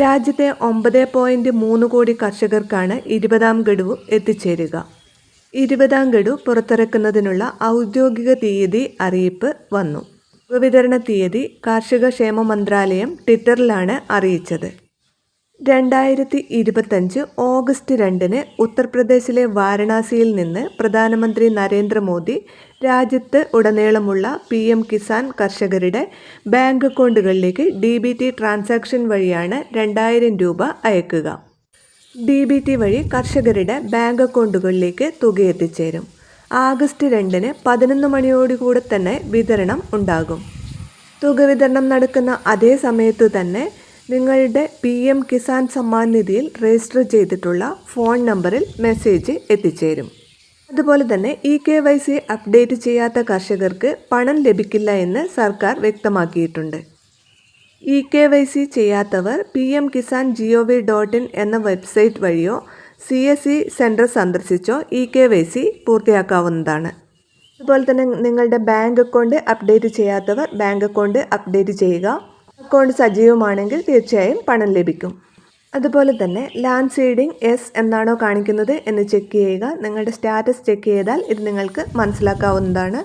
രാജ്യത്തെ 9.3 കോടി കർഷകർക്കാണ് 20ാം ഗഡു എത്തിച്ചേരുക. 20ാം ഗഡു പുറത്തിറക്കുന്നതിനുള്ള ഔദ്യോഗിക തീയതി അറിയിപ്പ് വന്നു. വിതരണ തീയതി കാർഷിക ക്ഷേമ മന്ത്രാലയം ട്വിറ്ററിലാണ് അറിയിച്ചത്. 2025 ഓഗസ്റ്റ് 2-ന് ഉത്തർപ്രദേശിലെ വാരണാസിയിൽ നിന്ന് പ്രധാനമന്ത്രി നരേന്ദ്രമോദി രാജ്യത്ത് ഉടനീളമുള്ള PM കിസാൻ കർഷകരുടെ ബാങ്ക് അക്കൗണ്ടുകളിലേക്ക് DBT ട്രാൻസാക്ഷൻ വഴിയാണ് 2000 രൂപ അയക്കുക. DBT വഴി കർഷകരുടെ ബാങ്ക് അക്കൗണ്ടുകളിലേക്ക് തുക എത്തിച്ചേരും. ആഗസ്റ്റ് 2-ന് 11 മണിയോടുകൂടെ തന്നെ വിതരണം ഉണ്ടാകും. തുക വിതരണം നടക്കുന്ന അതേ സമയത്തു തന്നെ നിങ്ങളുടെ PM കിസാൻ സമ്മാൻ നിധിയിൽ രജിസ്റ്റർ ചെയ്തിട്ടുള്ള ഫോൺ നമ്പറിൽ മെസ്സേജ് എത്തിച്ചേരും. അതുപോലെ തന്നെ eKYC അപ്ഡേറ്റ് ചെയ്യാത്ത കർഷകർക്ക് പണം ലഭിക്കില്ല എന്ന് സർക്കാർ വ്യക്തമാക്കിയിട്ടുണ്ട്. eKYC ചെയ്യാത്തവർ pmkisan.gov.in എന്ന വെബ്സൈറ്റ് വഴിയോ CSC സെൻറ്റർ സന്ദർശിച്ചോ eKYC പൂർത്തിയാക്കാവുന്നതാണ്. അതുപോലെ തന്നെ നിങ്ങളുടെ ബാങ്ക് അക്കൗണ്ട് അപ്ഡേറ്റ് ചെയ്യാത്തവർ ബാങ്ക് അക്കൗണ്ട് അപ്ഡേറ്റ് ചെയ്യുക. അക്കൗണ്ട് സജീവമാണെങ്കിൽ തീർച്ചയായും പണം ലഭിക്കും. അതുപോലെ തന്നെ ലാൻഡ് സീഡിംഗ് യെസ് എന്നാണോ കാണിക്കുന്നത് എന്ന് ചെക്ക് ചെയ്യുക. നിങ്ങളുടെ സ്റ്റാറ്റസ് ചെക്ക് ചെയ്താൽ ഇത് നിങ്ങൾക്ക് മനസ്സിലാക്കാവുന്നതാണ്.